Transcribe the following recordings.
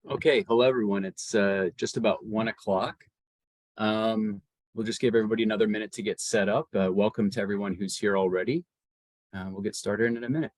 Okay, hello everyone. It's just about 1 o'clock. We'll just give everybody another minute to get set up. Welcome to everyone who's here already. We'll get started in a minute.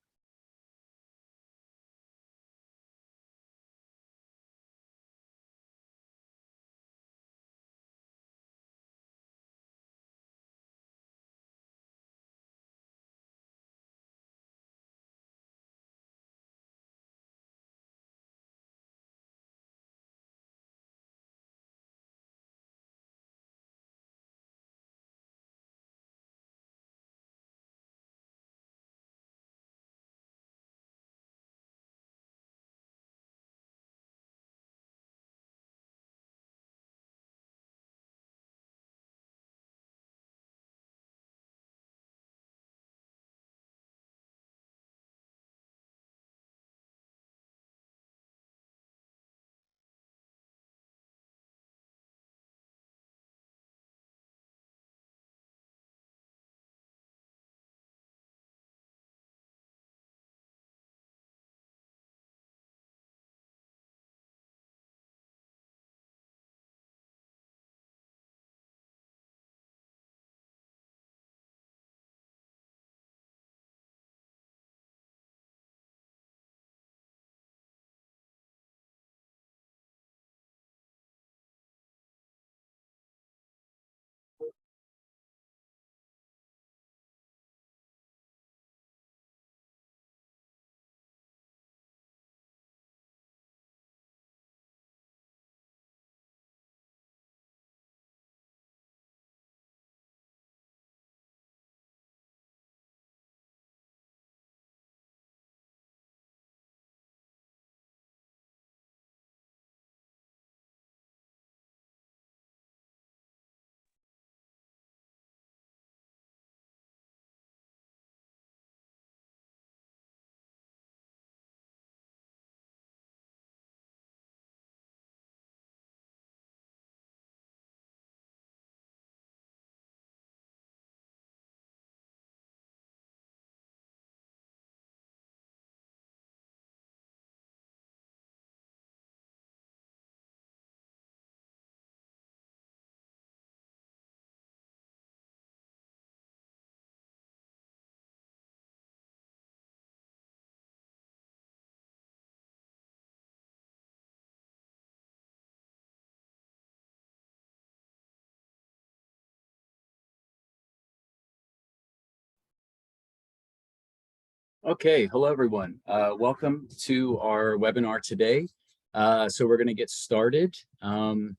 Okay, hello everyone. Welcome to our webinar today. So we're going to get started and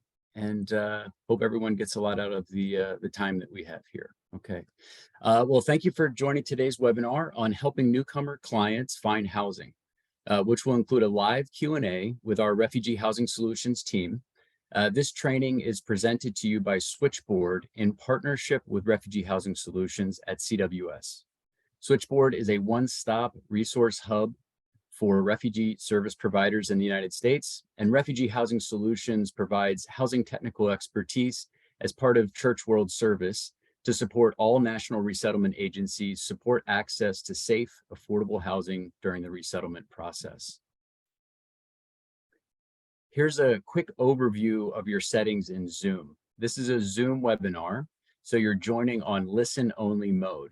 hope everyone gets a lot out of the time that we have here. Okay. Well, thank you for joining today's webinar on helping newcomer clients find housing, which will include a live Q&A with our Refugee Housing Solutions team. This training is presented to you by Switchboard in partnership with Refugee Housing Solutions at CWS. Switchboard is a one-stop resource hub for refugee service providers in the United States, and Refugee Housing Solutions provides housing technical expertise as part of Church World Service to support all national resettlement agencies support access to safe, affordable housing during the resettlement process. Here's a quick overview of your settings in Zoom. This is a Zoom webinar, so you're joining on listen-only mode.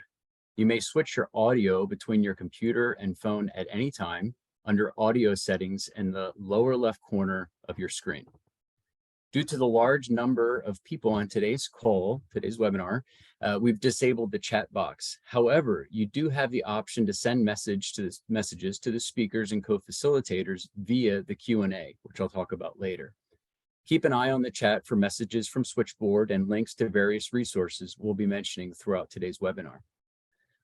You may switch your audio between your computer and phone at any time under audio settings in the lower left corner of your screen. Due to the large number of people on today's webinar, we've disabled the chat box. However, you do have the option to send messages to the speakers and co-facilitators via the Q&A, which I'll talk about later. Keep an eye on the chat for messages from Switchboard and links to various resources we'll be mentioning throughout today's webinar.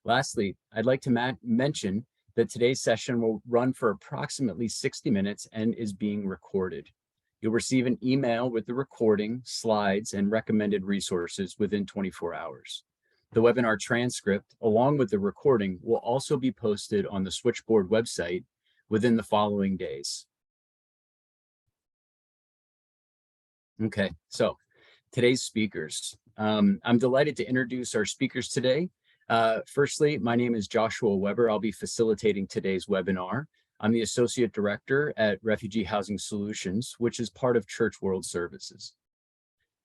Lastly, I'd like to mention that today's session will run for approximately 60 minutes and is being recorded. You'll receive an email with the recording, slides, and recommended resources within 24 hours. The webinar transcript, along with the recording, will also be posted on the Switchboard website within the following days. Okay, so today's speakers. I'm delighted to introduce our speakers today. Firstly, my name is Joshua Weber. I'll be facilitating today's webinar. I'm the Associate Director at Refugee Housing Solutions, which is part of Church World Services.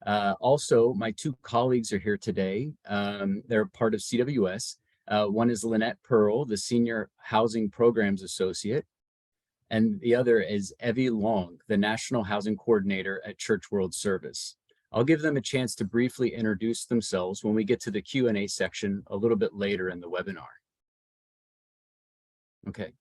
Also, my two colleagues are here today. They're part of CWS. One is Lynette Pearl, the Senior Housing Programs Associate, and the other is Evie Long, the National Housing Coordinator at Church World Service. I'll give them a chance to briefly introduce themselves when we get to the Q&A section a little bit later in the webinar. Okay,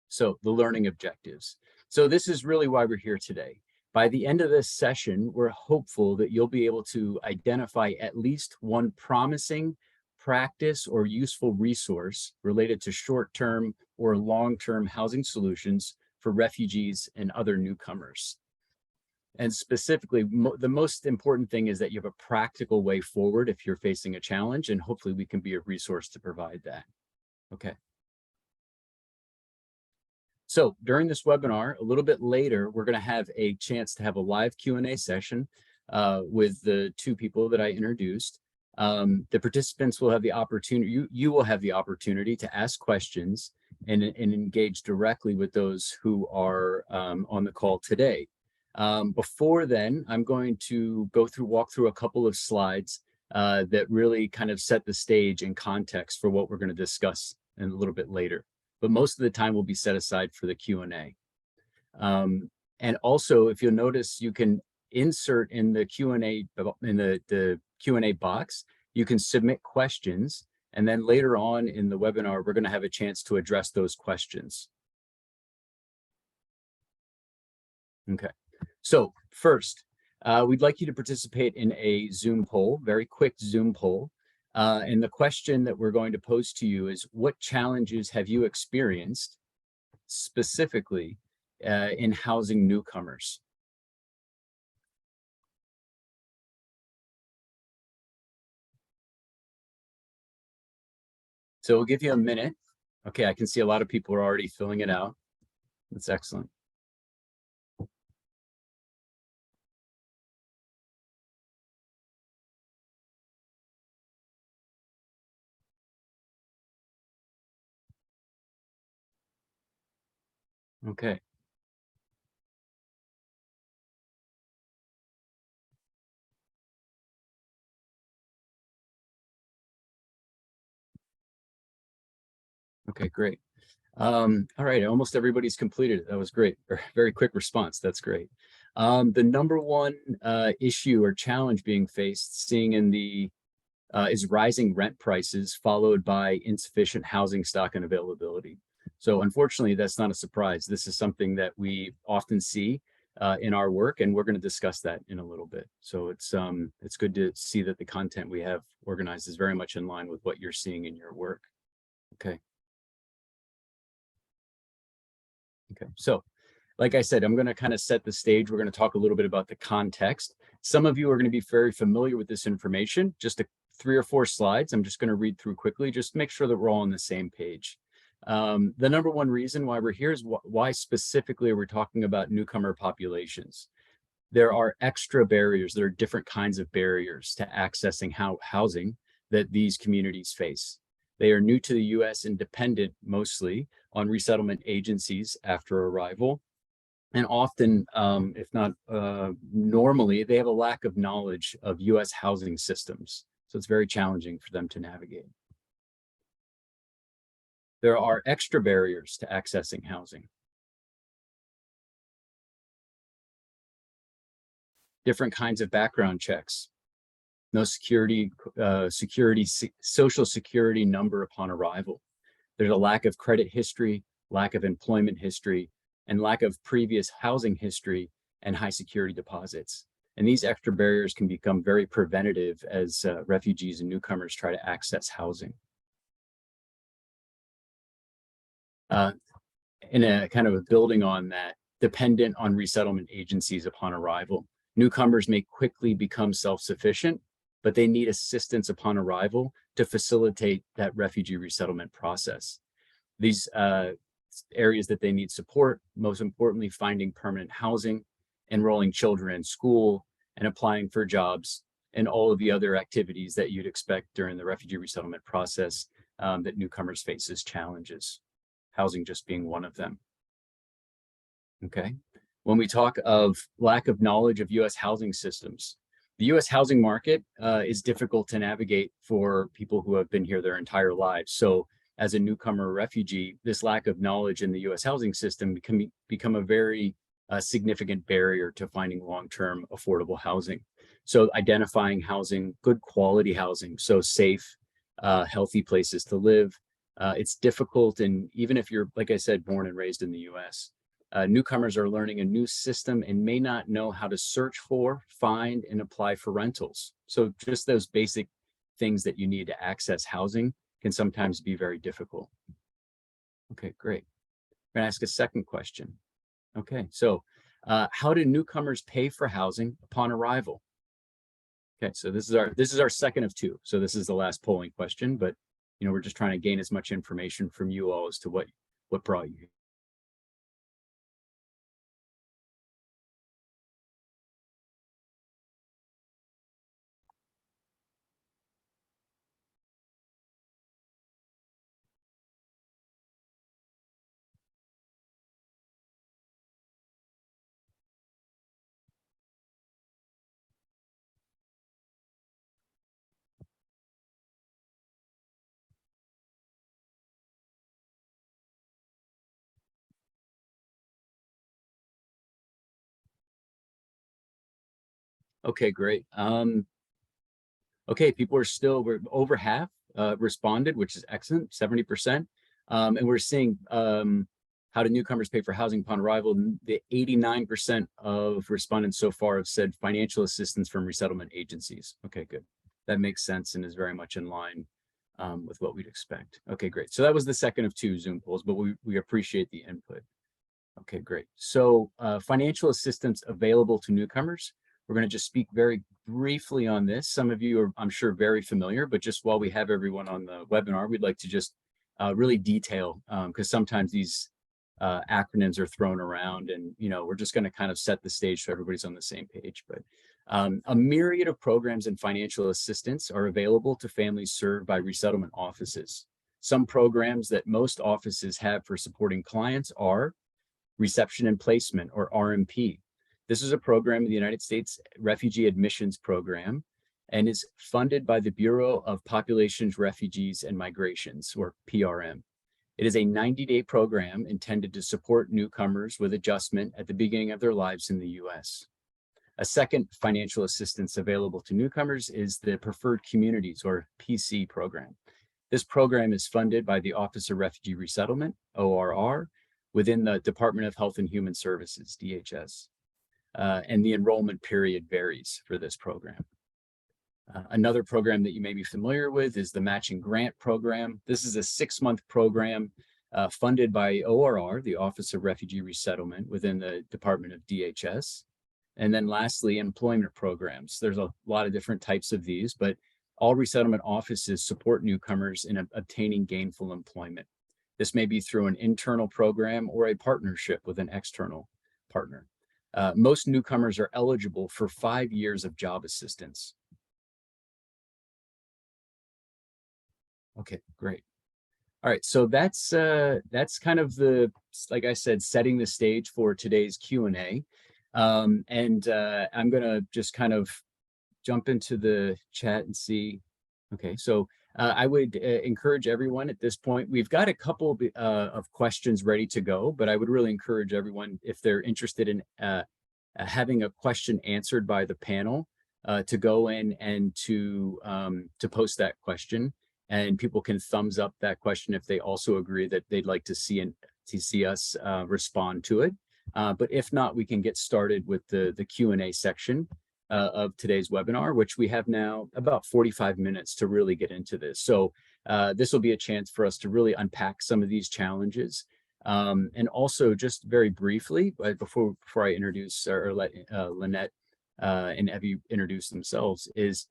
so the learning objectives. So this is really why we're here today. By the end of this session, we're hopeful that you'll be able to identify at least one promising practice or useful resource related to short-term or long-term housing solutions for refugees and other newcomers. And specifically, the most important thing is that you have a practical way forward if you're facing a challenge, and hopefully we can be a resource to provide that. Okay. So during this webinar, a little bit later, we're going to have a chance to have a live Q&A session with the two people that I introduced. The participants will have the opportunity, you will have the opportunity to ask questions and engage directly with those who are on the call today. Before then, I'm going to walk through a couple of slides that really kind of set the stage and context for what we're going to discuss in a little bit later. But most of the time will be set aside for the Q&A. And also, if you'll notice, you can insert in the Q&A, in the Q&A box, you can submit questions. And then later on in the webinar, we're going to have a chance to address those questions. Okay, so first, we'd like you to participate in a Zoom poll, very quick Zoom poll. And the question that we're going to pose to you is, what challenges have you experienced specifically in housing newcomers? So we'll give you a minute. Okay, I can see a lot of people are already filling it out. That's excellent. Okay. Okay, great. All right, almost everybody's completed it. That was great. Very quick response. That's great. The number one issue or challenge being faced, seeing in the is rising rent prices, followed by insufficient housing stock and availability. So unfortunately, that's not a surprise. This is something that we often see in our work, and we're going to discuss that in a little bit. So it's good to see that the content we have organized is very much in line with what you're seeing in your work. Okay. Okay, so like I said, I'm going to kind of set the stage. We're going to talk a little bit about the context. Some of you are going to be very familiar with this information. Just 3 or 4 slides. I'm just going to read through quickly, just to make sure that we're all on the same page. The number one reason why we're here is why specifically we're talking about newcomer populations. There are extra barriers. There are different kinds of barriers to accessing housing that these communities face. They are new to the U.S. and dependent mostly on resettlement agencies after arrival. And often, if not normally, they have a lack of knowledge of U.S. housing systems. So it's very challenging for them to navigate. There are extra barriers to accessing housing. Different kinds of background checks. No social security number upon arrival. There's a lack of credit history, lack of employment history, and lack of previous housing history and high security deposits. And these extra barriers can become very preventative as refugees and newcomers try to access housing. In a kind of a building on that, dependent on resettlement agencies upon arrival. Newcomers may quickly become self-sufficient, but they need assistance upon arrival to facilitate that refugee resettlement process. These areas that they need support, most importantly, finding permanent housing, enrolling children in school, and applying for jobs, and all of the other activities that you'd expect during the refugee resettlement process that newcomers face as challenges. housing just being one of them. Okay. When we talk of lack of knowledge of US housing systems, the US housing market is difficult to navigate for people who have been here their entire lives. So as a newcomer refugee, this lack of knowledge in the US housing system can become a very significant barrier to finding long-term affordable housing. So identifying housing, good quality housing, so safe, healthy places to live. It's difficult, and even if you're, like I said, born and raised in the US, newcomers are learning a new system and may not know how to search for, find, and apply for rentals. So just those basic things that you need to access housing can sometimes be very difficult. Okay, great. I'm gonna ask a second question. Okay, so how do newcomers pay for housing upon arrival? Okay, so this is our second of two. So this is the last polling question, but we're just trying to gain as much information from you all as to what brought you here. Okay, great. Okay, we're over half responded, which is excellent, 70%. And we're seeing how do newcomers pay for housing upon arrival? The 89% of respondents so far have said financial assistance from resettlement agencies. Okay, good. That makes sense and is very much in line with what we'd expect. Okay, great. So that was the second of two Zoom polls, but we appreciate the input. Okay, great. So financial assistance available to newcomers. We're going to just speak very briefly on this. Some of you are, I'm sure, very familiar, but just while we have everyone on the webinar, we'd like to just really detail, because sometimes these acronyms are thrown around, and we're just going to kind of set the stage so everybody's on the same page. But a myriad of programs and financial assistance are available to families served by resettlement offices. Some programs that most offices have for supporting clients are Reception and Placement, or RMP. This is a program in the United States Refugee Admissions Program and is funded by the Bureau of Populations, Refugees, and Migrations, or PRM. It is a 90-day program intended to support newcomers with adjustment at the beginning of their lives in the US. A second financial assistance available to newcomers is the Preferred Communities, or PC program. This program is funded by the Office of Refugee Resettlement, ORR, within the Department of Health and Human Services, DHS. And the enrollment period varies for this program. Another program that you may be familiar with is the Matching Grant Program. This is a 6-month program funded by ORR, the Office of Refugee Resettlement, within the Department of DHS. And then lastly, employment programs. There's a lot of different types of these, but all resettlement offices support newcomers in obtaining gainful employment. This may be through an internal program or a partnership with an external partner. Most newcomers are eligible for 5 years of job assistance. Okay, great. All right, so that's kind of like I said, setting the stage for today's Q&A. I'm gonna just kind of jump into the chat and see. Okay, so I would encourage everyone at this point. We've got a couple of questions ready to go, but I would really encourage everyone, if they're interested in having a question answered by the panel, to go in and to post that question, and people can thumbs up that question if they also agree that they'd like to see us respond to it. But if not, we can get started with the Q&A section of today's webinar, which we have now about 45 minutes to really get into this. So this will be a chance for us to really unpack some of these challenges. And also, just very briefly, before I introduce or let Lynette and Evie introduce themselves, is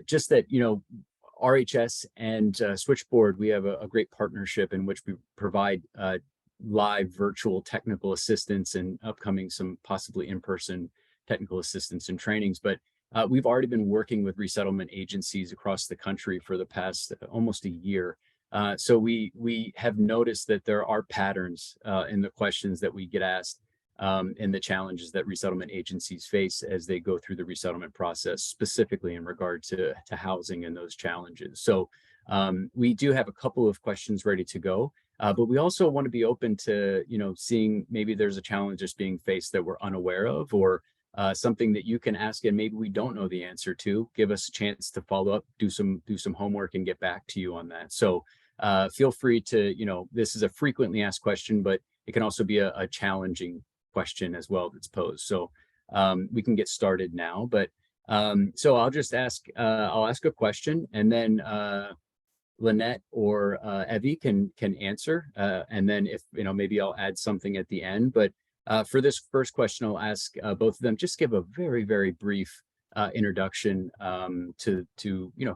just that, RHS and Switchboard, we have a great partnership in which we provide live virtual technical assistance and upcoming some possibly in-person technical assistance and trainings. But we've already been working with resettlement agencies across the country for the past almost a year So we have noticed that there are patterns in the questions that we get asked, and the challenges that resettlement agencies face as they go through the resettlement process, specifically in regard to housing and those challenges. So we do have a couple of questions ready to go, but we also want to be open to, seeing maybe there's a challenge just being faced that we're unaware of, or something that you can ask and maybe we don't know the answer to. Give us a chance to follow up, do some homework, and get back to you on that. So feel free to, this is a frequently asked question, but it can also be a challenging question as well that's posed. So we can get started now, but so I'll just I'll ask a question, and then Lynette or Evie can answer, and then if maybe I'll add something at the end. But for this first question, I'll ask both of them just give a very, very brief introduction to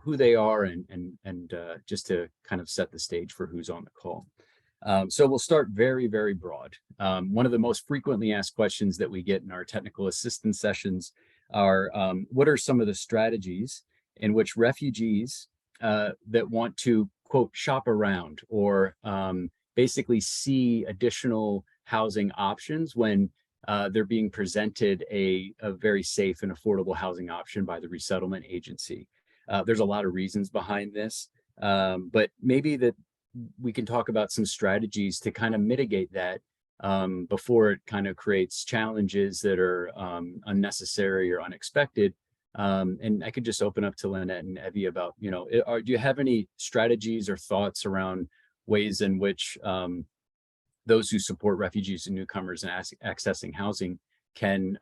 who they are, and just to kind of set the stage for who's on the call. So we'll start very, very broad. One of the most frequently asked questions that we get in our technical assistance sessions are, what are some of the strategies in which refugees that want to, quote, shop around, or basically see additional housing options when they're being presented a very safe and affordable housing option by the resettlement agency? There's a lot of reasons behind this, but maybe that we can talk about some strategies to kind of mitigate that before it kind of creates challenges that are unnecessary or unexpected. And I could just open up to Lynette and Evie about, do you have any strategies or thoughts around ways in which those who support refugees and newcomers and accessing housing can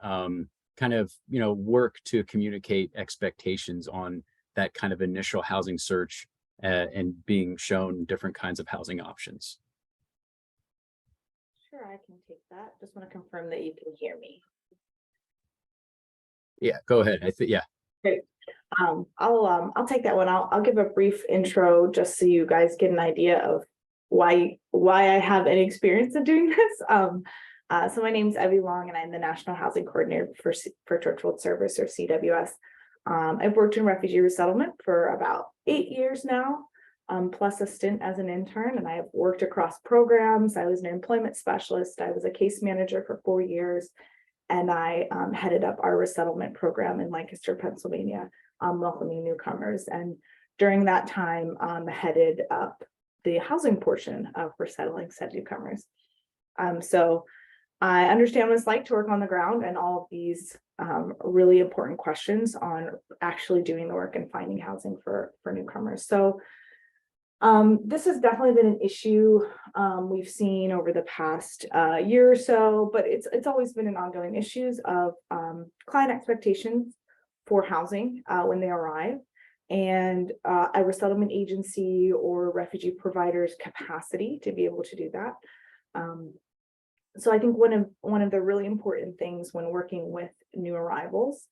kind of, work to communicate expectations on that kind of initial housing search and being shown different kinds of housing options? Sure, I can take that. Just want to confirm that you can hear me. Yeah, go ahead. Yeah. Great. I'll take that one. I'll give a brief intro just so you guys get an idea of why I have any experience in doing this. So my name's Evie Long, and I'm the National Housing Coordinator for Church World Service, or CWS. I've worked in refugee resettlement for about 8 years now, plus a stint as an intern, and I have worked across programs. I was an employment specialist. I was a case manager for 4 years, and I headed up our resettlement program in Lancaster, Pennsylvania, welcoming newcomers. And during that time, headed up the housing portion of resettling said newcomers. So I understand what it's like to work on the ground and all of these really important questions on actually doing the work and finding housing for newcomers. So this has definitely been an issue we've seen over the past year or so, but it's always been an ongoing issue of client expectations for housing when they arrive, and a resettlement agency or refugee provider's capacity to be able to do that. So I think one of the really important things when working with new arrivals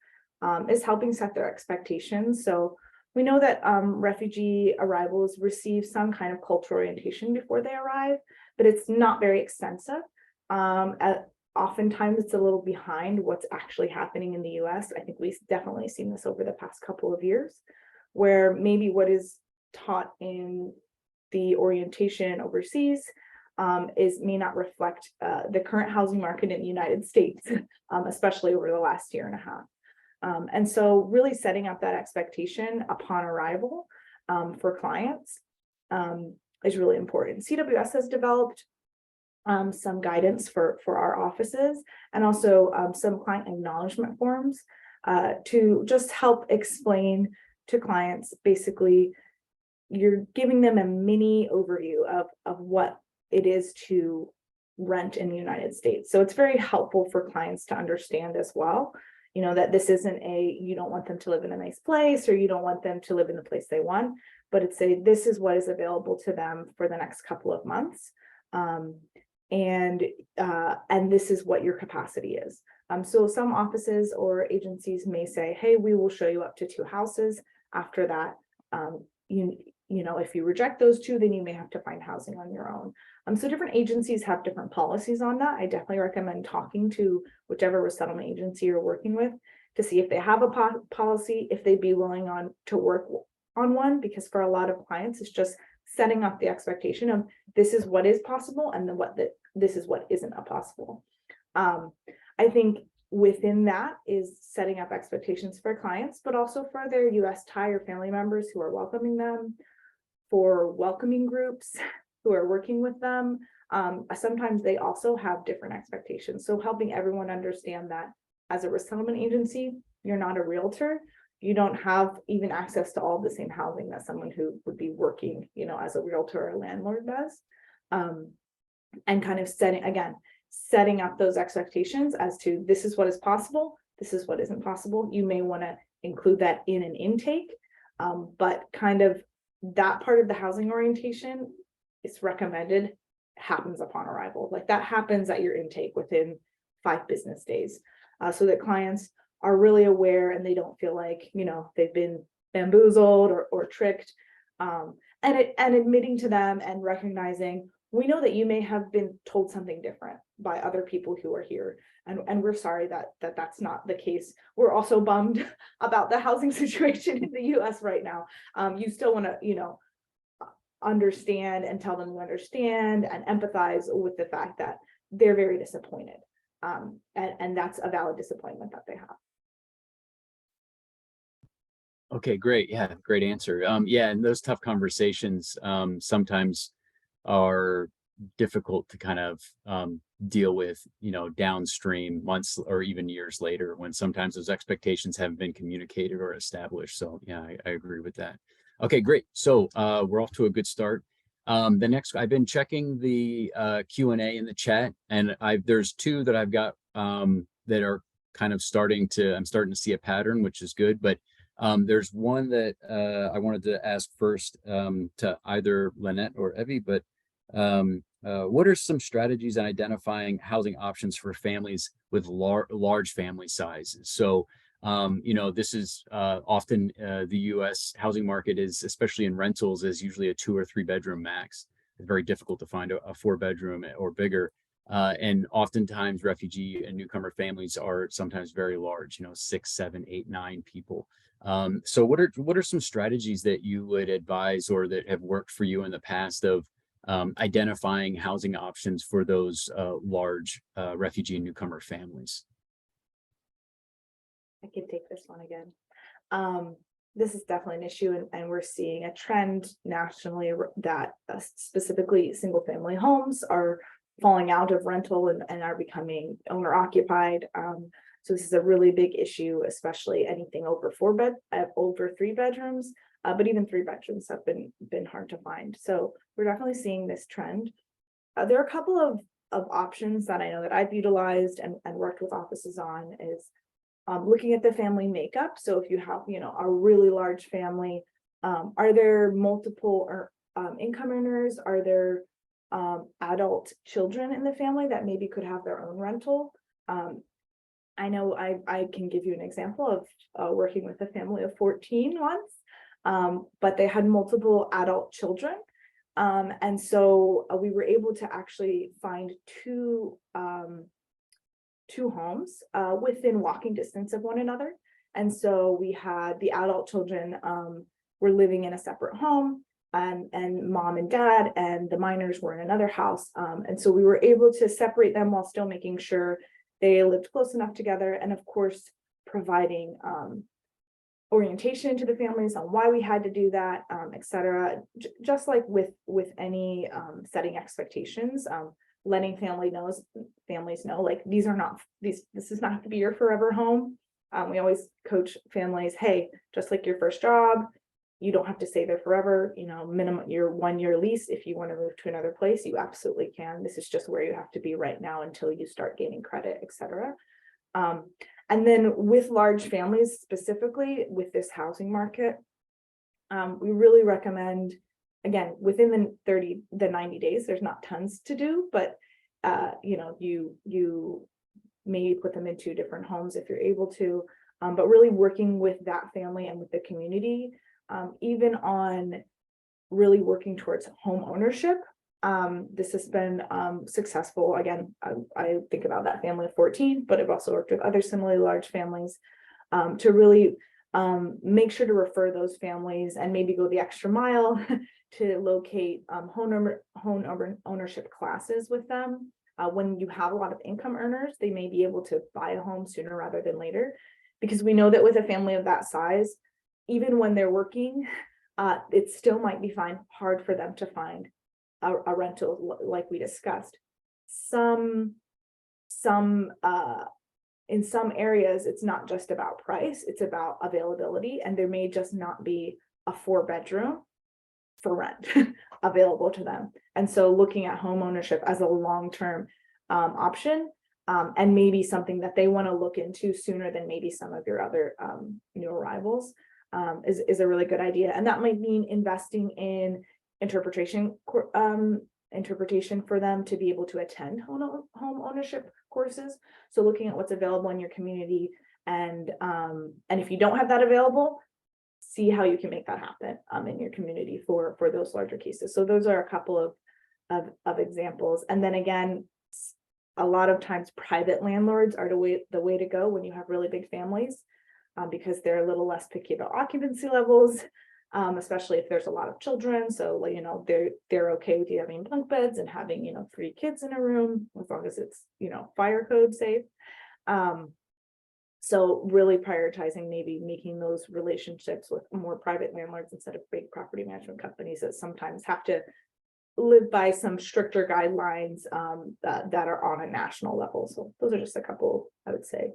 is helping set their expectations. So we know that refugee arrivals receive some kind of cultural orientation before they arrive, but it's not very extensive. Oftentimes it's a little behind what's actually happening in the US. I think we've definitely seen this over the past couple of years, where maybe what is taught in the orientation overseas may not reflect the current housing market in the United States, especially over the last year and a half. And so really setting up that expectation upon arrival for clients is really important. CWS has developed some guidance for our offices, and also some client acknowledgement forms to just help explain to clients. Basically, you're giving them a mini overview of what it is to rent in the United States. So it's very helpful for clients to understand as well, that this isn't you don't want them to live in a nice place, or you don't want them to live in the place they want, but it's this is what is available to them for the next couple of months. And this is what your capacity is. So some offices or agencies may say, hey, we will show you up to 2 houses. After that, if you reject those 2, then you may have to find housing on your own. So different agencies have different policies on that. I definitely recommend talking to whichever resettlement agency you're working with to see if they have a policy, if they'd be willing to work on one, because for a lot of clients, it's just setting up the expectation of this is what is possible and then this is what isn't possible. I think within that is setting up expectations for clients, but also for their US tie or family members who are welcoming them, for welcoming groups who are working with them. Sometimes they also have different expectations. So helping everyone understand that as a resettlement agency, you're not a realtor. You don't have even access to all the same housing that someone who would be working, as a realtor or landlord does. And kind of setting up those expectations as to this is what is possible, this is what isn't possible. You may want to include that in an intake, but kind of that part of the housing orientation is recommended happens upon arrival. Like that happens at your intake within 5 business days, so that clients are really aware and they don't feel like, they've been bamboozled or tricked, and admitting to them and recognizing, we know that you may have been told something different by other people who are here. And we're sorry that that's not the case. We're also bummed about the housing situation in the US right now. You still want to, understand and tell them you understand and empathize with the fact that they're very disappointed. And that's a valid disappointment that they have. Okay, great. Yeah, great answer. Yeah, and those tough conversations sometimes are difficult to kind of deal with, downstream, months or even years later, when sometimes those expectations haven't been communicated or established. So yeah, I agree with that. Okay, great. So we're off to a good start. The next, I've been checking the Q&A in the chat, and there's 2 that I've got that are kind of I'm starting to see a pattern, which is good. But there's one that I wanted to ask first to either Lynette or Evie, but what are some strategies in identifying housing options for families with large family sizes? So, this is often the US housing market is, especially in rentals, is usually a 2 or 3 bedroom max. It's very difficult to find a 4 bedroom or bigger. And oftentimes refugee and newcomer families are sometimes very large, 6, 7, 8, 9 people. So what are some strategies that you would advise or that have worked for you in the past of identifying housing options for those large refugee and newcomer families? I can take this one again. This is definitely an issue, and we're seeing a trend nationally that specifically single family homes are falling out of rental and are becoming owner occupied. So this is a really big issue, especially anything over 3 bedrooms, but even 3 bedrooms have been hard to find. So we're definitely seeing this trend. There are a couple of options that I know that I've utilized and worked with offices on is looking at the family makeup. So if you have, a really large family, are there multiple income earners? Are there adult children in the family that maybe could have their own rental? I know I can give you an example of working with a family of 14 once, but they had multiple adult children. And so we were able to actually find two homes within walking distance of one another. And so we had the adult children were living in a separate home, and mom and dad and the minors were in another house. And so we were able to separate them while still making sure they lived close enough together, and of course providing orientation to the families on why we had to do that, etc. Just like with any setting expectations, letting families know, like, this is not to be your forever home. We always coach families, hey, just like your first job, you don't have to stay there forever. Minimum your 1-year lease. If you want to move to another place, you absolutely can. This is just where you have to be right now until you start gaining credit, etc. And then with large families, specifically with this housing market, we really recommend, again, within the 90 days, there's not tons to do, but you maybe put them in 2 different homes if you're able to, but really working with that family and with the community, even on really working towards home ownership. This has been successful. Again, I think about that family of 14, but I've also worked with other similarly large families to really make sure to refer those families and maybe go the extra mile to locate home ownership classes with them. When you have a lot of income earners, they may be able to buy a home sooner rather than later, because we know that with a family of that size, even when they're working, it still might be hard for them to find a rental like we discussed. In some areas, it's not just about price, it's about availability, and there may just not be a 4-bedroom for rent available to them. And so looking at home ownership as a long-term option, and maybe something that they want to look into sooner than maybe some of your other new arrivals, is a really good idea. And that might mean investing in interpretation for them to be able to attend home ownership courses. So looking at what's available in your community, and if you don't have that available, see how you can make that happen in your community for those larger cases. So those are a couple of examples. And then again, a lot of times private landlords are the way to go when you have really big families, because they're a little less picky about occupancy levels, especially if there's a lot of children. So, you know, they're okay with you having bunk beds and having, you know, 3 kids in a room, as long as it's, you know, fire code safe. So really prioritizing maybe making those relationships with more private landlords instead of big property management companies that sometimes have to live by some stricter guidelines that are on a national level. So those are just a couple, I would say,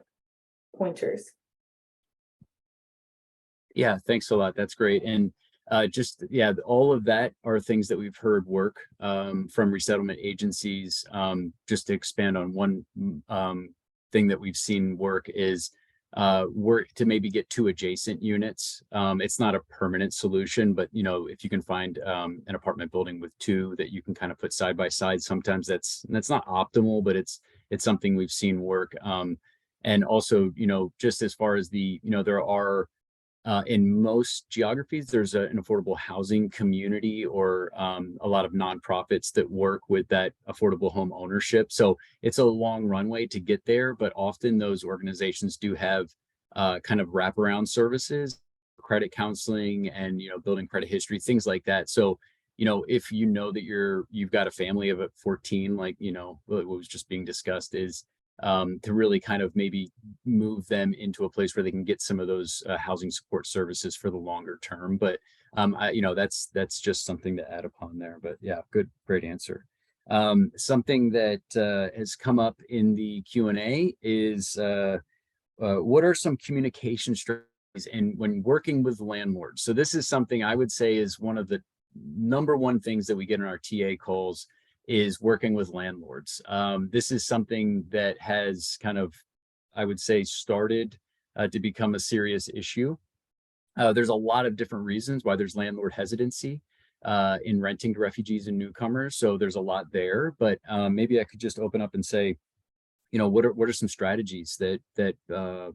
pointers. Yeah, thanks a lot. That's great. And yeah, all of that are things that we've heard work from resettlement agencies. Just to expand on one thing that we've seen work is work to maybe get 2 adjacent units. It's not a permanent solution, but you know, if you can find an apartment building with 2 that you can kind of put side by side, sometimes that's not optimal, but it's something we've seen work. And also, you know, just as far as you know, there are in most geographies, there's an affordable housing community or a lot of nonprofits that work with that affordable home ownership. So it's a long runway to get there, but often those organizations do have kind of wraparound services, credit counseling, and, you know, building credit history, things like that. So, you know, if you know that you've got a family of 14, like, you know, what was just being discussed, is to really kind of maybe move them into a place where they can get some of those housing support services for the longer term. But you know, that's just something to add upon there. But yeah, great answer. Something that has come up in the Q&A is what are some communication strategies and when working with landlords? So this is something I would say is one of the number one things that we get in our TA calls, is working with landlords. This is something that has kind of, I would say, started to become a serious issue. There's a lot of different reasons why there's landlord hesitancy in renting to refugees and newcomers. So there's a lot there, but maybe I could just open up and say, you know, what are some strategies that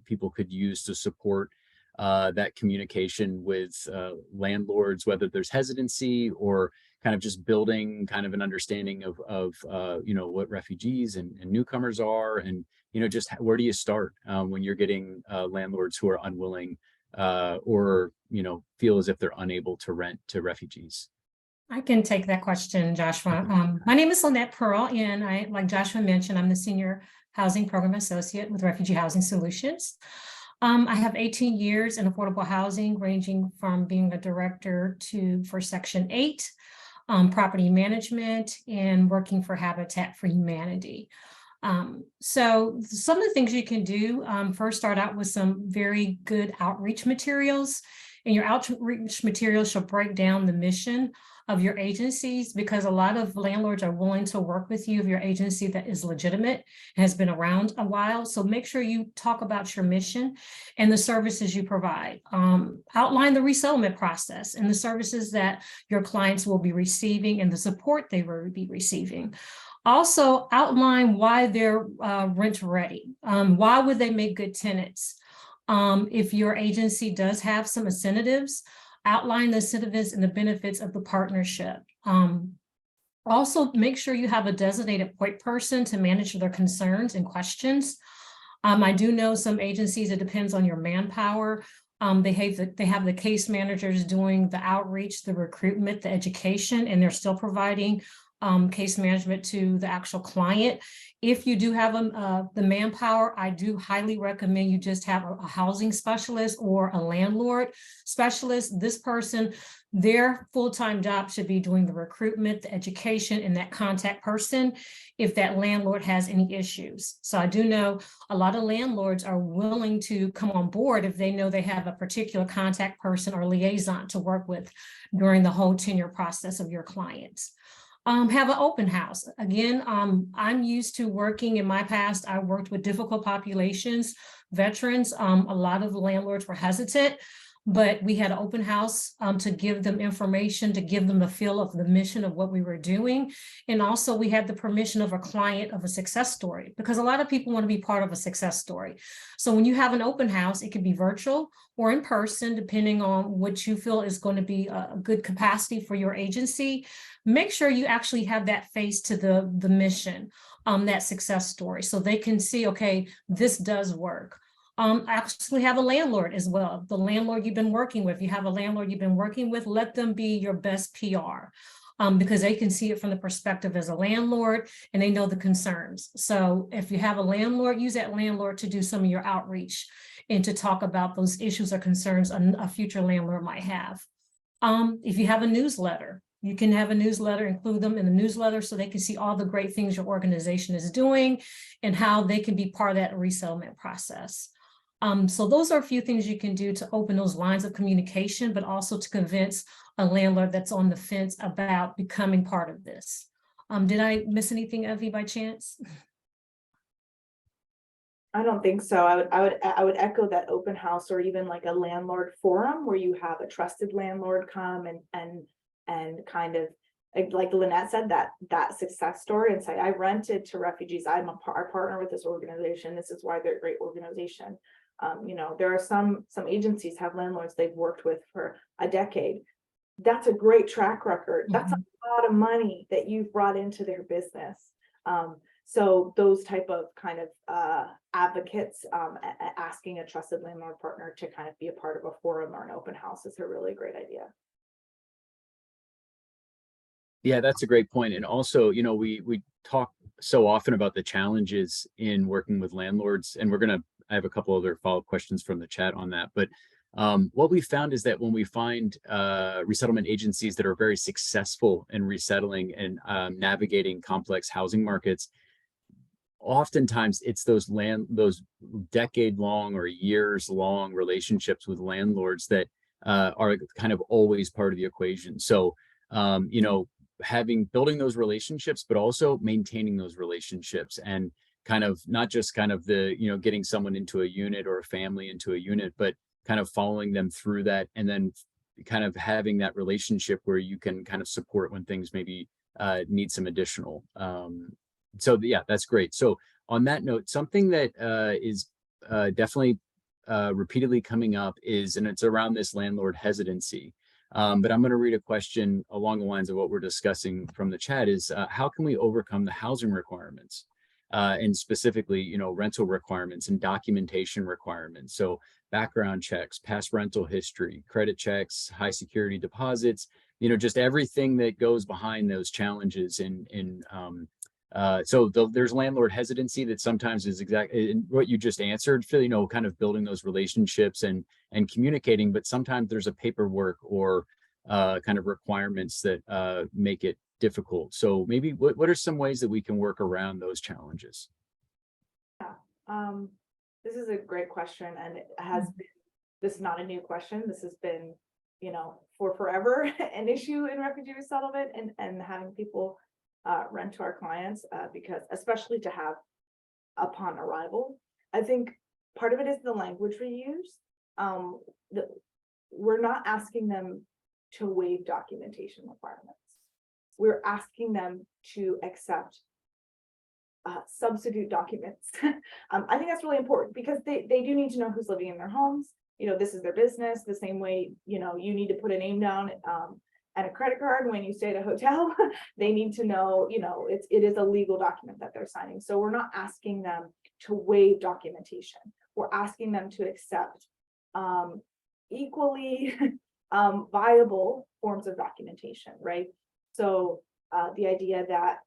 people could use to support that communication with landlords, whether there's hesitancy or kind of just building kind of an understanding of you know, what refugees and newcomers are, and, you know, just where do you start when you're getting landlords who are unwilling or, you know, feel as if they're unable to rent to refugees? I can take that question, Joshua. My name is Lynette Pearl, and like Joshua mentioned, I'm the Senior Housing Program Associate with Refugee Housing Solutions. I have 18 years in affordable housing, ranging from being a director for Section 8, property management, and working for Habitat for Humanity. So some of the things you can do, first start out with some very good outreach materials, and your outreach materials should break down the mission of your agencies, because a lot of landlords are willing to work with you if your agency that is legitimate and has been around a while. So make sure you talk about your mission and the services you provide. Outline the resettlement process and the services that your clients will be receiving and the support they will be receiving. Also outline why they're rent ready. Why would they make good tenants? If your agency does have some incentives, outline the incentives and the benefits of the partnership. Also, make sure you have a designated point person to manage their concerns and questions. I do know some agencies, it depends on your manpower, They have the case managers doing the outreach, the recruitment, the education, and they're still providing case management to the actual client. If you do have the manpower, I do highly recommend you just have a housing specialist or a landlord specialist. This person, their full-time job should be doing the recruitment, the education, and that contact person if that landlord has any issues. So I do know a lot of landlords are willing to come on board if they know they have a particular contact person or liaison to work with during the whole tenure process of your clients. Have an open house. Again, I'm used to working in my past. I worked with difficult populations, veterans. A lot of landlords were hesitant, but we had an open house to give them information, to give them a feel of the mission of what we were doing. And also we had the permission of a client of a success story, because a lot of people want to be part of a success story. So when you have an open house, it could be virtual or in person, depending on what you feel is going to be a good capacity for your agency. Make sure you actually have that face to the mission, that success story, so they can see, okay, this does work. Actually have a landlord as well. The landlord you've been working with, you have a landlord you've been working with, let them be your best PR. Because they can see it from the perspective as a landlord and they know the concerns. So if you have a landlord, use that landlord to do some of your outreach and to talk about those issues or concerns a future landlord might have. If you have a newsletter, you can have a newsletter, include them in the newsletter so they can see all the great things your organization is doing and how they can be part of that resettlement process. So those are a few things you can do to open those lines of communication, but also to convince a landlord that's on the fence about becoming part of this. Did I miss anything, Evie, by chance? I don't think so. I would echo that open house, or even like a landlord forum where you have a trusted landlord come and kind of, like Lynette said, that success story and say, I rented to refugees. I'm a partner with this organization. This is why they're a great organization. You know, there are some agencies have landlords they've worked with for a decade. That's a great track record. That's a lot of money that you've brought into their business. So those type of kind of advocates, asking a trusted landlord partner to kind of be a part of a forum or an open house is a really great idea. Yeah, that's a great point. And also, you know, we talk so often about the challenges in working with landlords, and I have a couple other follow-up questions from the chat on that. But what we found is that when we find resettlement agencies that are very successful in resettling and navigating complex housing markets, oftentimes it's those decade-long or years-long relationships with landlords that are kind of always part of the equation. So, you know, building those relationships, but also maintaining those relationships, and kind of not just kind of getting someone into a unit or a family into a unit, but kind of following them through that, and then kind of having that relationship where you can kind of support when things maybe need some additional. So yeah, that's great. So on that note, something that is definitely repeatedly coming up and it's around this landlord hesitancy. But I'm going to read a question along the lines of what we're discussing from the chat is, how can we overcome the housing requirements? And specifically, you know, rental requirements and documentation requirements. So background checks, past rental history, credit checks, high security deposits, you know, just everything that goes behind those challenges. So there's landlord hesitancy that sometimes is exactly what you just answered, Phil, you know, kind of building those relationships and communicating, but sometimes there's a paperwork or kind of requirements that make it difficult. So maybe what are some ways that we can work around those challenges? Yeah, this is a great question, and it has been, this is not a new question. This has been, you know, for forever an issue in refugee resettlement and having people rent to our clients, because especially to have upon arrival. I think part of it is the language we use. We're not asking them to waive documentation requirements. We're asking them to accept substitute documents. I think that's really important because they do need to know who's living in their homes. You know, this is their business, the same way, you know, you need to put a name down and a credit card when you stay at a hotel. They need to know, you know, it is a legal document that they're signing. So we're not asking them to waive documentation. We're asking them to accept equally viable forms of documentation, right? So the idea that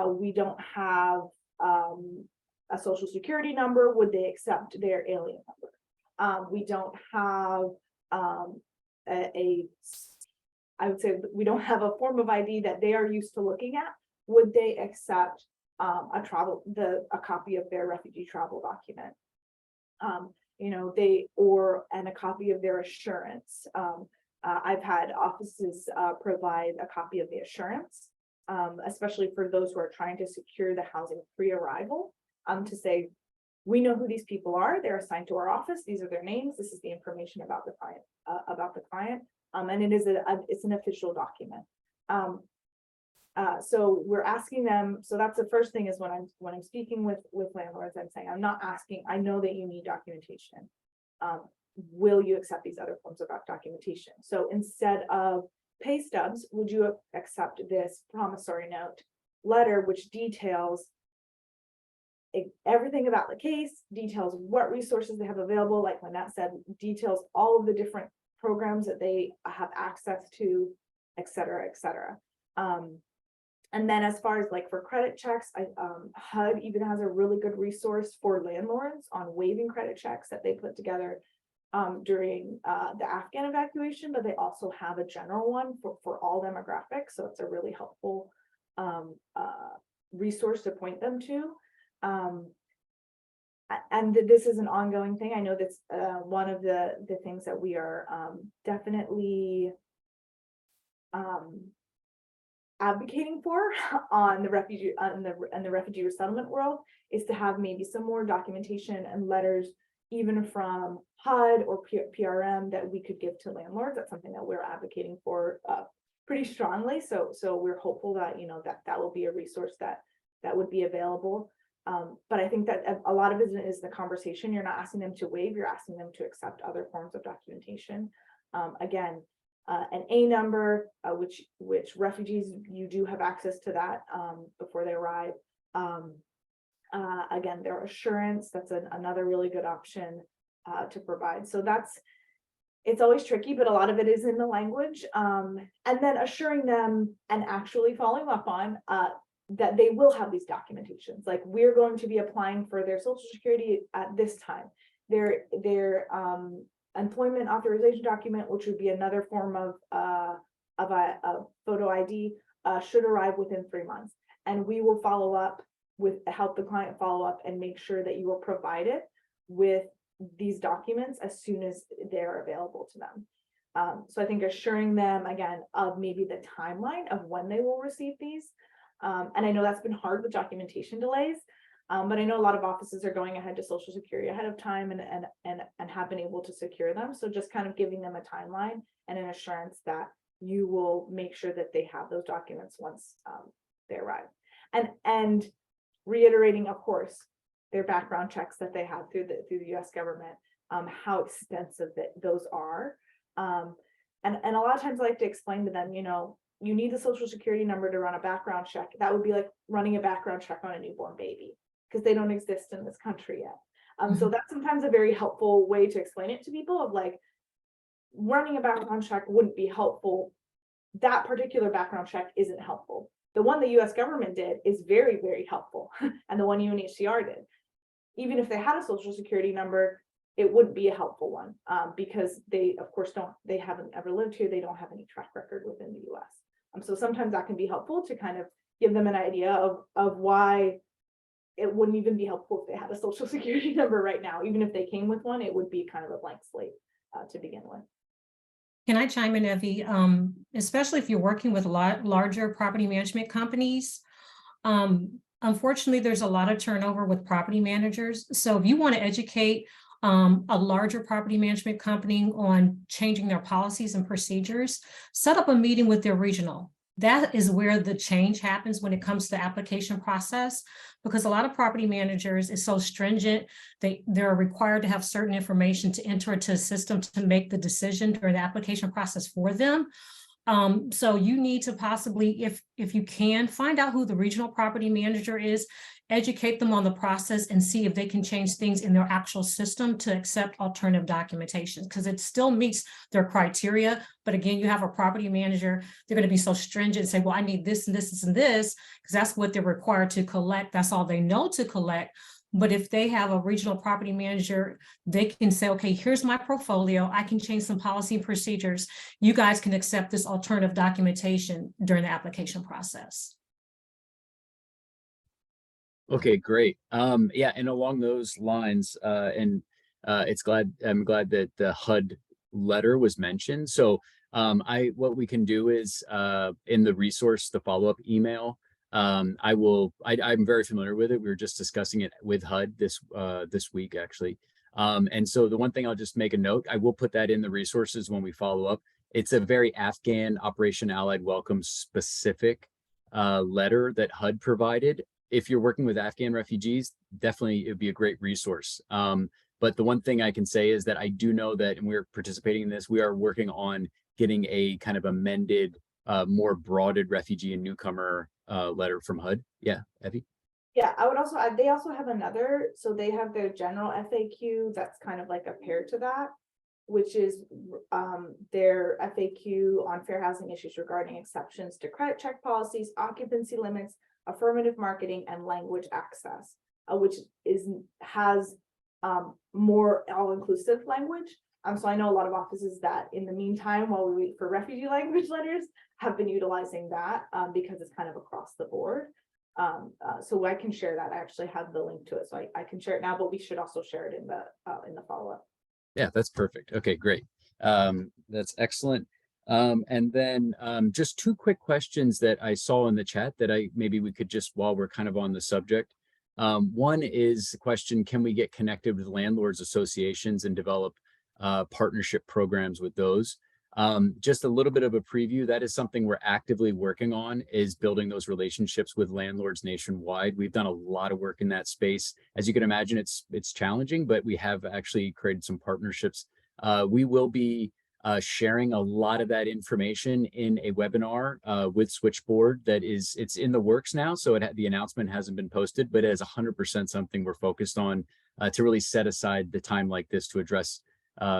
we don't have a social security number, would they accept their alien number? We don't have I would say we don't have a form of ID that they are used to looking at. Would they accept a copy of their refugee travel document? You know, and a copy of their assurance. I've had offices provide a copy of the assurance, especially for those who are trying to secure the housing pre-arrival, to say, we know who these people are, they're assigned to our office, these are their names, this is the information about the client, and it's an official document. So we're asking them, so that's the first thing is when I'm speaking with landlords, I'm saying, I'm not asking, I know that you need documentation. Will you accept these other forms of documentation? So instead of pay stubs, would you accept this promissory note letter, which details everything about the case, details what resources they have available, like Lynette said, details all of the different programs that they have access to, et cetera, et cetera. And then as far as like for credit checks, HUD even has a really good resource for landlords on waiving credit checks that they put together during the Afghan evacuation, but they also have a general one for all demographics. So it's a really helpful resource to point them to. And this is an ongoing thing. I know that's one of the things that we are definitely advocating for on the refugee and the refugee resettlement world is to have maybe some more documentation and letters, even from HUD or PRM, that we could give to landlords. That's something that we're advocating for pretty strongly. So we're hopeful that that will be a resource that would be available. But I think that a lot of it is the conversation. You're not asking them to waive, you're asking them to accept other forms of documentation. Again, an A number, which refugees, you do have access to that before they arrive. Again, their assurance, that's another really good option to provide. So it's always tricky, but a lot of it is in the language. And then assuring them and actually following up on that they will have these documentations. Like, we're going to be applying for their Social Security at this time. Their employment authorization document, which would be another form of a photo ID, should arrive within 3 months. And we will follow up help the client follow up and make sure that you are provided with these documents as soon as they're available to them. So I think assuring them again of maybe the timeline of when they will receive these. And I know that's been hard with documentation delays, but I know a lot of offices are going ahead to Social Security ahead of time and have been able to secure them. So just kind of giving them a timeline and an assurance that you will make sure that they have those documents once they arrive. And reiterating, of course, their background checks that they have through the US government, how extensive those are. And a lot of times I like to explain to them, you need the Social Security number to run a background check. That would be like running a background check on a newborn baby, because they don't exist in this country yet. So that's sometimes a very helpful way to explain it to people, of like, running a background check wouldn't be helpful. That particular background check isn't helpful. The one the US government did is very, very helpful. And the one UNHCR did. Even if they had a Social Security number, it wouldn't be a helpful one because they, of course, they haven't ever lived here. They don't have any track record within the US. So sometimes that can be helpful to kind of give them an idea of why it wouldn't even be helpful if they had a Social Security number right now. Even if they came with one, it would be kind of a blank slate to begin with. Can I chime in, Evie? Especially if you're working with larger property management companies, unfortunately, there's a lot of turnover with property managers. So if you want to educate a larger property management company on changing their policies and procedures, set up a meeting with their regional. That is where the change happens when it comes to the application process, because a lot of property managers is so stringent. They're required to have certain information to enter into a system to make the decision during the application process for them. So you need to possibly, if you can, find out who the regional property manager is, educate them on the process and see if they can change things in their actual system to accept alternative documentation, because it still meets their criteria. But again, you have a property manager, they're going to be so stringent and say, well, I need this and this and this, because that's what they're required to collect. That's all they know to collect. But if they have a regional property manager, they can say, okay, here's my portfolio. I can change some policy and procedures. You guys can accept this alternative documentation during the application process. Okay, great. Yeah, and along those lines, I'm glad that the HUD letter was mentioned. So what we can do is in the resource, the follow-up email, I'm very familiar with it. We were just discussing it with HUD this week, actually. And so the one thing I'll just make a note, I will put that in the resources when we follow up. It's a very Afghan Operation Allied Welcome specific letter that HUD provided. If you're working with Afghan refugees, definitely it'd be a great resource. But the one thing I can say is that I do know that, and we're participating in this, we are working on getting a kind of amended, more broadened refugee and newcomer letter from HUD. Yeah, Evie? Yeah, I would also add, they also have another, so they have their general FAQ that's kind of like a pair to that, which is their FAQ on fair housing issues regarding exceptions to credit check policies, occupancy limits, affirmative marketing, and language access, which has more all-inclusive language. So I know a lot of offices that in the meantime, while we wait for refugee language letters, have been utilizing that because it's kind of across the board. So I can share that. I actually have the link to it, so I can share it now, but we should also share it in the follow-up. Yeah, that's perfect. Okay, great. That's excellent. And then just two quick questions that I saw in the chat that maybe we could just, while we're kind of on the subject. One is the question, can we get connected with landlords associations and develop partnership programs with those? Just a little bit of a preview, that is something we're actively working on, is building those relationships with landlords nationwide. We've done a lot of work in that space. As you can imagine, it's challenging, but we have actually created some partnerships. We will be sharing a lot of that information in a webinar with Switchboard it's in the works now. So the announcement hasn't been posted, but it is 100% something we're focused on to really set aside the time like this to address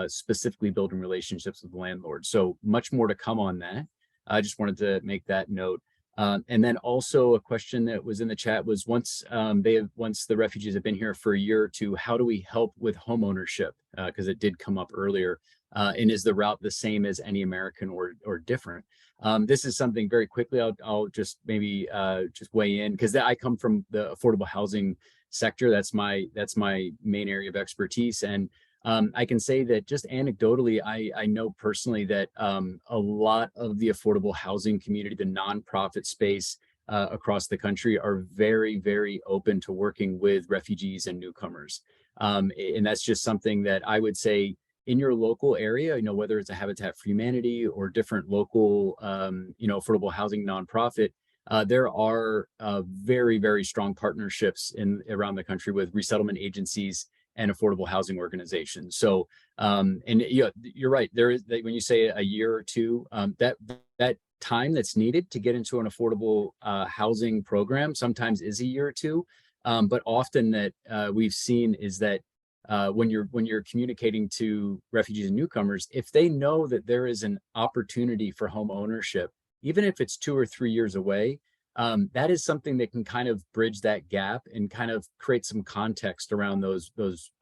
specifically building relationships with landlords. So much more to come on that. I just wanted to make that note. And then also a question that was in the chat was once the refugees have been here for a year or two, how do we help with home ownership? Because it did come up earlier. And is the route the same as any American or different? This is something very quickly, I'll just maybe just weigh in, because I come from the affordable housing sector. That's my main area of expertise. And I can say that just anecdotally, I know personally that a lot of the affordable housing community, the nonprofit space across the country, are very, very open to working with refugees and newcomers. And that's just something that I would say in your local area, whether it's a Habitat for Humanity or different local, affordable housing nonprofit, there are very, very strong partnerships around the country with resettlement agencies and affordable housing organizations. So, you're right. There is, when you say a year or two, that time that's needed to get into an affordable housing program sometimes is a year or two. But often that we've seen is that when you're communicating to refugees and newcomers, if they know that there is an opportunity for home ownership, even if it's 2 or 3 years away, that is something that can kind of bridge that gap and kind of create some context around those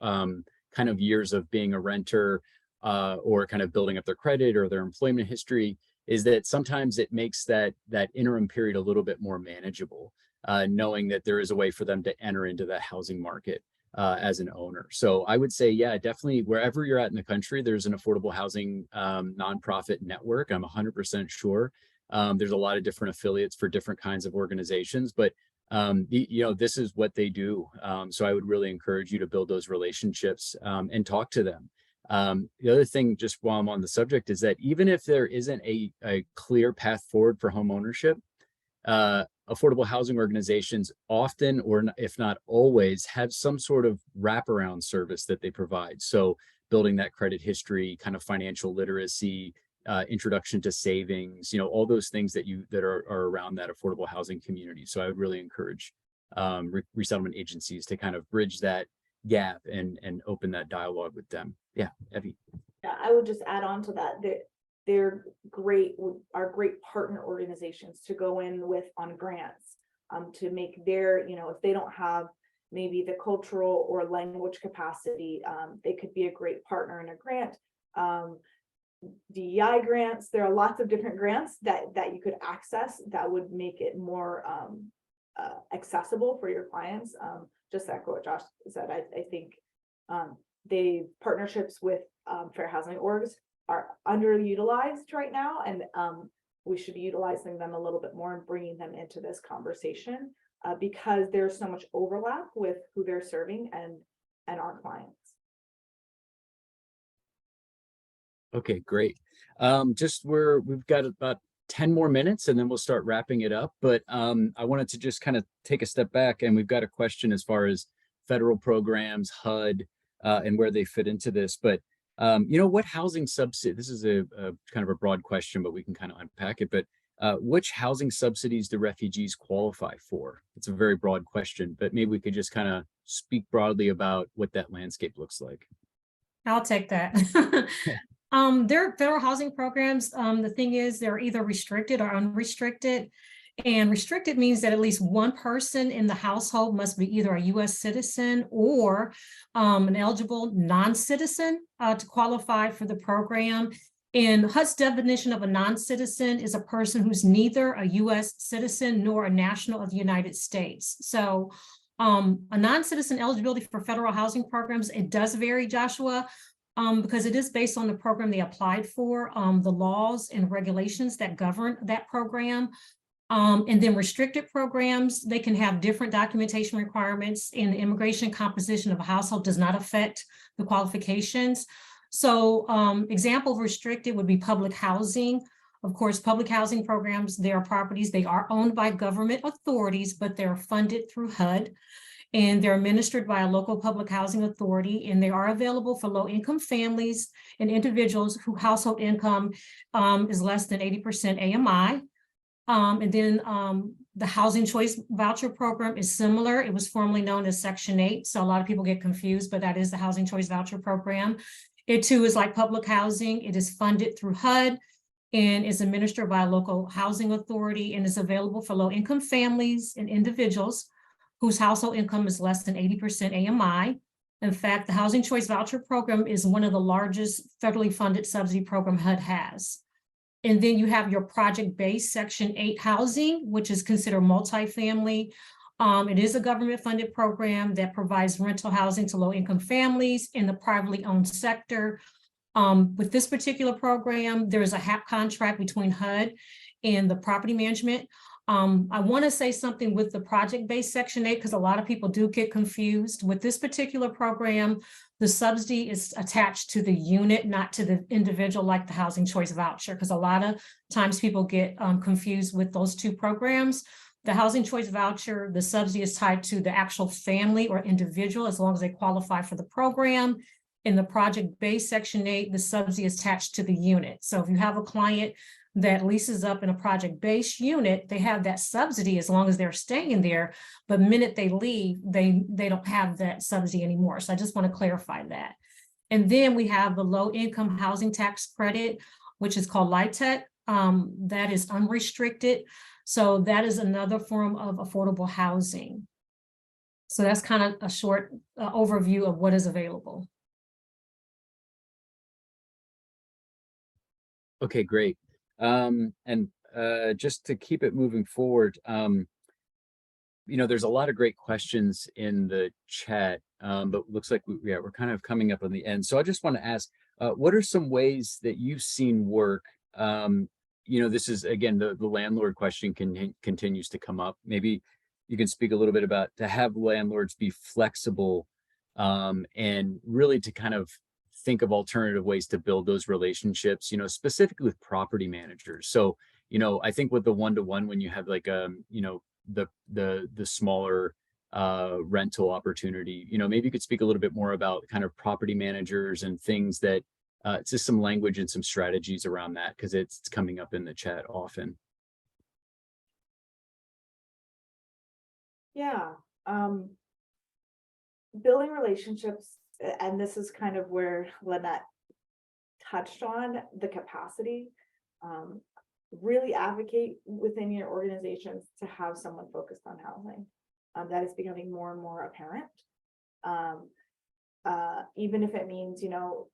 kind of years of being a renter or kind of building up their credit or their employment history. Is that sometimes it makes that interim period a little bit more manageable, knowing that there is a way for them to enter into that housing market as an owner. So I would say, yeah, definitely wherever you're at in the country, there's an affordable housing nonprofit network. I'm 100% sure. There's a lot of different affiliates for different kinds of organizations, but this is what they do. So I would really encourage you to build those relationships and talk to them. The other thing, just while I'm on the subject, is that even if there isn't a clear path forward for home ownership, affordable housing organizations often, or if not always, have some sort of wraparound service that they provide. So building that credit history, kind of financial literacy, introduction to savings, all those things that are around that affordable housing community. So I would really encourage resettlement agencies to kind of bridge that gap and open that dialogue with them. Yeah, Evie. Yeah, I would just add on to that. They're great, are great partner organizations to go in with on grants, to make their, if they don't have maybe the cultural or language capacity, they could be a great partner in a grant. DEI grants, there are lots of different grants that you could access that would make it more accessible for your clients. Just to echo what Josh said, I think the partnerships with fair housing orgs are underutilized right now, and we should be utilizing them a little bit more and bringing them into this conversation, because there's so much overlap with who they're serving and our clients. Okay, great. We've got about 10 more minutes and then we'll start wrapping it up. But I wanted to just kind of take a step back, and we've got a question as far as federal programs, HUD, and where they fit into this. But what housing subsidy, this is a kind of a broad question, but we can kind of unpack it. But which housing subsidies do refugees qualify for? It's a very broad question, but maybe we could just kind of speak broadly about what that landscape looks like. I'll take that. There are federal housing programs. The thing is, they're either restricted or unrestricted. And restricted means that at least one person in the household must be either a U.S. citizen or an eligible non-citizen to qualify for the program. And HUD's definition of a non-citizen is a person who's neither a U.S. citizen nor a national of the United States. So a non-citizen eligibility for federal housing programs, it does vary, Joshua, because it is based on the program they applied for, the laws and regulations that govern that program. And then restricted programs, they can have different documentation requirements, and the immigration composition of a household does not affect the qualifications. So example of restricted would be public housing. Of course, public housing programs, they are properties, they are owned by government authorities, but they're funded through HUD. And they're administered by a local public housing authority, and they are available for low-income families and individuals whose household income is less than 80% AMI. And then the Housing Choice Voucher Program is similar. It was formerly known as Section 8, so a lot of people get confused, but that is the Housing Choice Voucher Program. It too is like public housing. It is funded through HUD and is administered by a local housing authority, and is available for low-income families and individuals whose household income is less than 80% AMI. In fact, the Housing Choice Voucher Program is one of the largest federally funded subsidy program HUD has. And then you have your project-based Section 8 housing, which is considered multifamily. It is a government-funded program that provides rental housing to low-income families in the privately owned sector. With this particular program, there is a HAP contract between HUD and the property management. I want to say something with the project-based Section 8, because a lot of people do get confused. With this particular program, the subsidy is attached to the unit, not to the individual, like the Housing Choice Voucher, because a lot of times people get confused with those two programs. The Housing Choice Voucher, the subsidy is tied to the actual family or individual, as long as they qualify for the program. In the project-based Section 8, the subsidy is attached to the unit. So if you have a client that leases up in a project-based unit, they have that subsidy as long as they're staying there, but the minute they leave, they don't have that subsidy anymore. So I just want to clarify that. And then we have the low-income housing tax credit, which is called LIHTC. That is unrestricted. So that is another form of affordable housing. So that's kind of a short overview of what is available. Okay, great. Just to keep it moving forward, there's a lot of great questions in the chat, but looks like we're kind of coming up on the end. So I just want to ask, what are some ways that you've seen work? This is, again, the landlord question continues to come up. Maybe you can speak a little bit about to have landlords be flexible and really to kind of think of alternative ways to build those relationships, specifically with property managers. So, I think with the one-to-one, when you have like, the smaller rental opportunity, maybe you could speak a little bit more about kind of property managers and things that just some language and some strategies around that, because it's coming up in the chat often. Yeah. Building relationships, and this is kind of where Lynette touched on the capacity. Really advocate within your organizations to have someone focused on housing. That is becoming more and more apparent. Even if it means,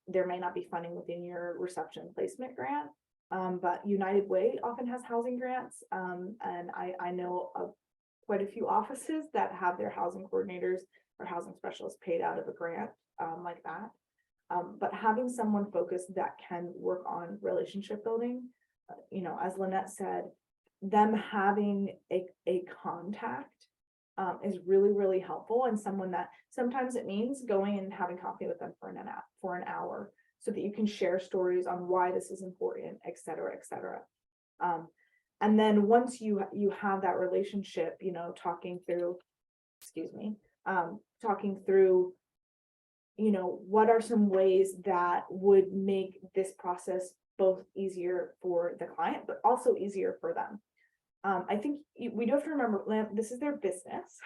there may not be funding within your reception placement grant, but United Way often has housing grants. And I know of quite a few offices that have their housing coordinators or housing specialists paid out of a grant like that. But having someone focused that can work on relationship building, as Lynette said, them having a contact is really, really helpful, and someone that sometimes it means going and having coffee with them for an hour so that you can share stories on why this is important, et cetera, et cetera. And then once you have that relationship, talking through, what are some ways that would make this process both easier for the client, but also easier for them. I think we do have to remember, this is their business.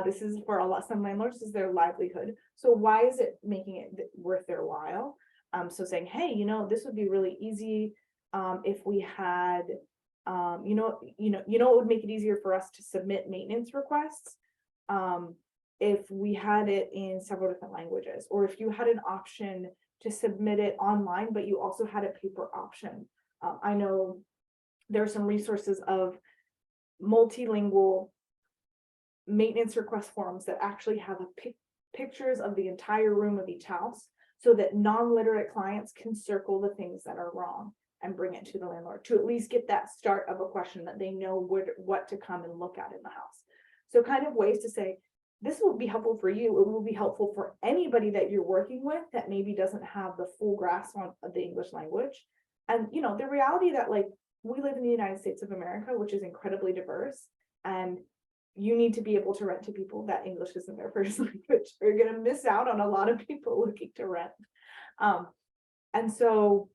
This is for some landlords, this is their livelihood. So why is it making it worth their while? So saying, hey, this would be really easy if we had, it would make it easier for us to submit maintenance requests if we had it in several different languages, or if you had an option to submit it online, but you also had a paper option. I know there are some resources of multilingual maintenance request forms that actually have pictures of the entire room of each house, so that non-literate clients can circle the things that are wrong and bring it to the landlord to at least get that start of a question that they know what to come and look at in the house. So kind of ways to say, this will be helpful for you. It will be helpful for anybody that you're working with that maybe doesn't have the full grasp of the English language. And, the reality that we live in the United States of America, which is incredibly diverse, and you need to be able to rent to people that English isn't their first language. You're going to miss out on a lot of people looking to rent. And so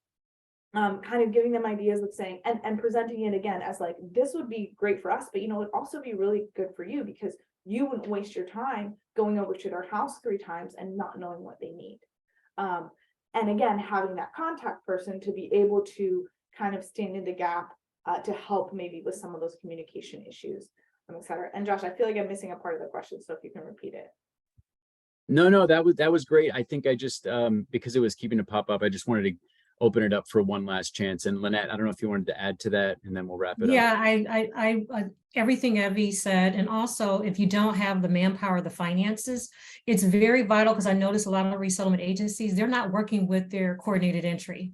kind of giving them ideas of saying, and presenting it again as this would be great for us, but it'd also be really good for you, because you wouldn't waste your time going over to their house 3 times and not knowing what they need. And again, having that contact person to be able to kind of stand in the gap to help maybe with some of those communication issues, et cetera. And Josh, I feel like I'm missing a part of the question, so if you can repeat it. No, that was great. I think I just, because it was keeping to pop up, I just wanted to open it up for one last chance. And Lynette, I don't know if you wanted to add to that, and then we'll wrap it up. Yeah, I everything Evie said, and also if you don't have the manpower, the finances, it's very vital, because I notice a lot of resettlement agencies, they're not working with their coordinated entry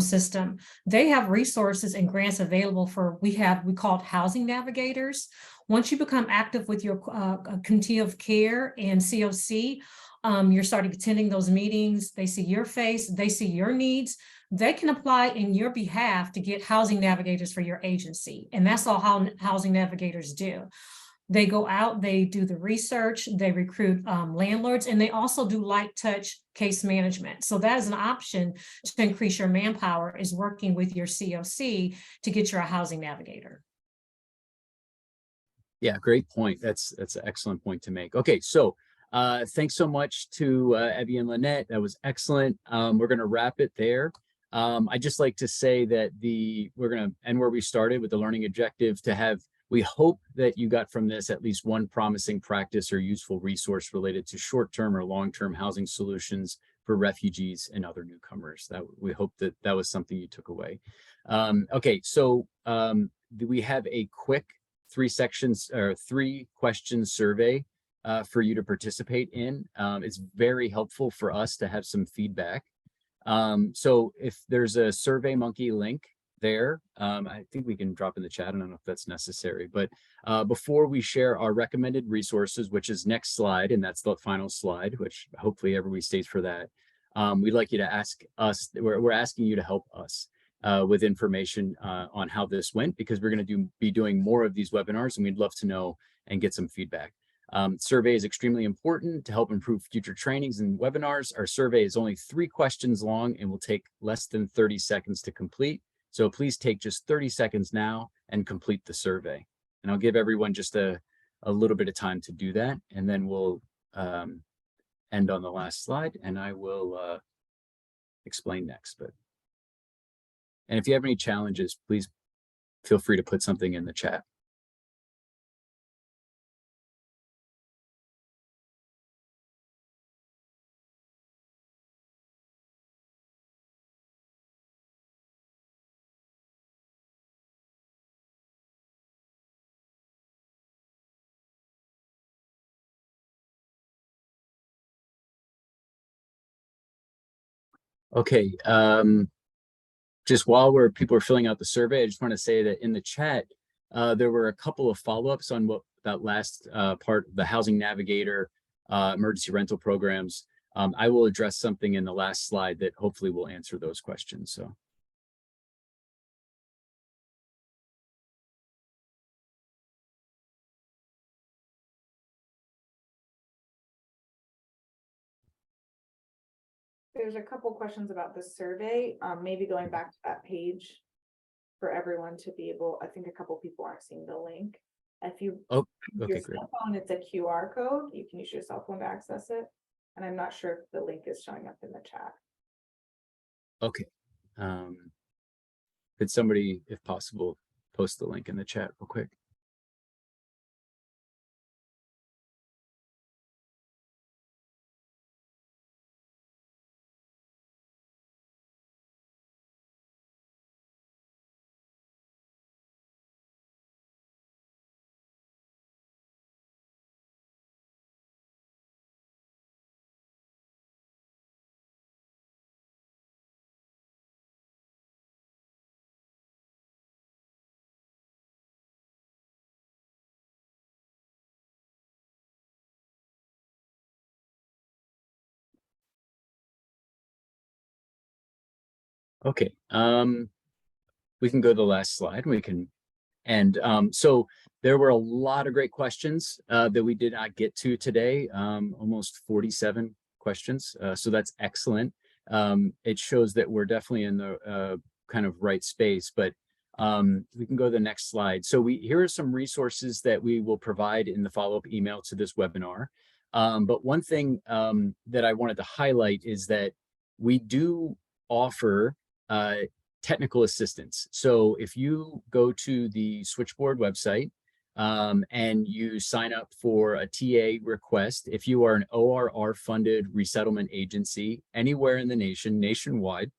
system. They have resources and grants available for, we call it housing navigators. Once you become active with your continuum of care and COC, you're starting attending those meetings, they see your face, they see your needs, they can apply in your behalf to get housing navigators for your agency. And that's all how housing navigators do. They go out, they do the research, they recruit landlords, and they also do light touch case management. So that is an option to increase your manpower, is working with your COC to get your housing navigator. Yeah, great point. That's an excellent point to make. Okay, so thanks so much to Evie and Lynette. That was excellent. We're going to wrap it there. I'd just like to say that we're going to end where we started with the learning objective, to have, we hope that you got from this at least one promising practice or useful resource related to short-term or long-term housing solutions for refugees and other newcomers. That we hope that was something you took away. Okay, so we have a quick 3-question survey for you to participate in. It's very helpful for us to have some feedback. So if there's a Survey Monkey link there, I think we can drop in the chat. I don't know if that's necessary, but before we share our recommended resources, which is next slide, and that's the final slide, which hopefully everybody stays for that, we'd like you to ask us, we're asking you to help us with information on how this went, because we're going to be doing more of these webinars, and we'd love to know and get some feedback. Survey is extremely important to help improve future trainings and webinars. Our survey is only 3 questions long and will take less than 30 seconds to complete. So please take just 30 seconds now and complete the survey. And I'll give everyone just a little bit of time to do that. And then we'll end on the last slide and I will explain next. And if you have any challenges, please feel free to put something in the chat. Okay, just while people are filling out the survey, I just want to say that in the chat, there were a couple of follow-ups on what that last part, the Housing Navigator, emergency rental programs. I will address something in the last slide that hopefully will answer those questions. So. There's a couple questions about the survey, maybe going back to that page for everyone to be able, I think a couple people aren't seeing the link. If you use your cell phone, it's a QR code. You can use your cell phone to access it. And I'm not sure if the link is showing up in the chat. Okay. Could somebody, if possible, post the link in the chat real quick? Okay, we can go to the last slide. We can, and so there were a lot of great questions that we did not get to today, almost 47 questions. So that's excellent. It shows that we're definitely in the kind of right space, but we can go to the next slide. So here are some resources that we will provide in the follow-up email to this webinar. But one thing that I wanted to highlight is that we do offer technical assistance. So if you go to the Switchboard website and you sign up for a TA request, if you are an ORR funded resettlement agency anywhere in the nation, nationwide,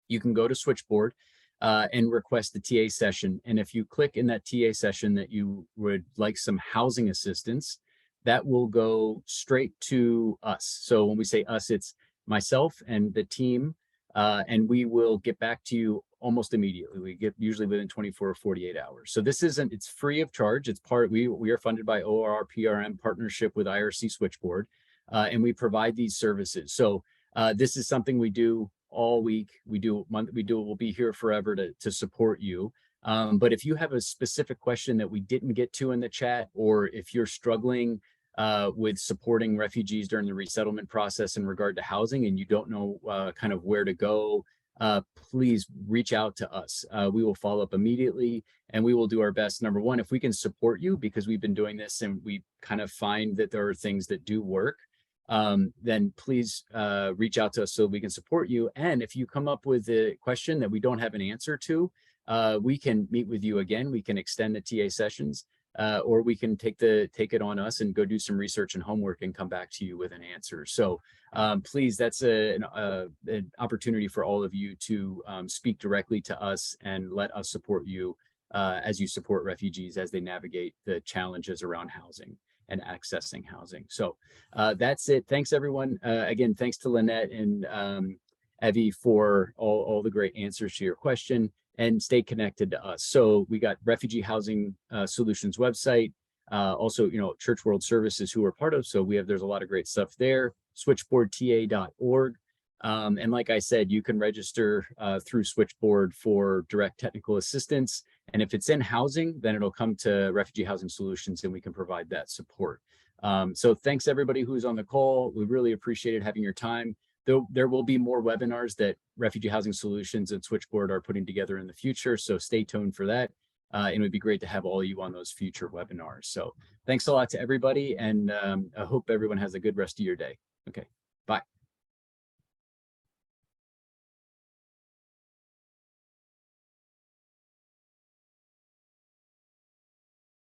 you can go to Switchboard and request a TA session. And if you click in that TA session that you would like some housing assistance, that will go straight to us. So when we say us, it's myself and the team. And we will get back to you almost immediately. We get usually within 24 or 48 hours. So this isn't, it's free of charge. It's we are funded by ORR PRM partnership with IRC Switchboard, and we provide these services. So this is something we do all week. We'll be here forever to support you. But if you have a specific question that we didn't get to in the chat, or if you're struggling with supporting refugees during the resettlement process in regard to housing and you don't know kind of where to go, please reach out to us. We will follow up immediately and we will do our best. Number one, if we can support you, because we've been doing this and we kind of find that there are things that do work, then please reach out to us so we can support you. And if you come up with a question that we don't have an answer to, we can meet with you again. We can extend the TA sessions. Or we can take it on us and go do some research and homework and come back to you with an answer. So please, that's an opportunity for all of you to speak directly to us and let us support you as you support refugees as they navigate the challenges around housing and accessing housing. So that's it. Thanks, everyone. Again, thanks to Lynette and Evie for all the great answers to your question. And stay connected to us. So we got Refugee Housing Solutions website, also, Church World Services who we're part of. So there's a lot of great stuff there, switchboardta.org. And like I said, you can register through Switchboard for direct technical assistance. And if it's in housing, then it'll come to Refugee Housing Solutions and we can provide that support. So thanks everybody who's on the call. We really appreciated having your time. There will be more webinars that Refugee Housing Solutions and Switchboard are putting together in the future. So stay tuned for that. And it would be great to have all of you on those future webinars. So thanks a lot to everybody. And I hope everyone has a good rest of your day. Okay.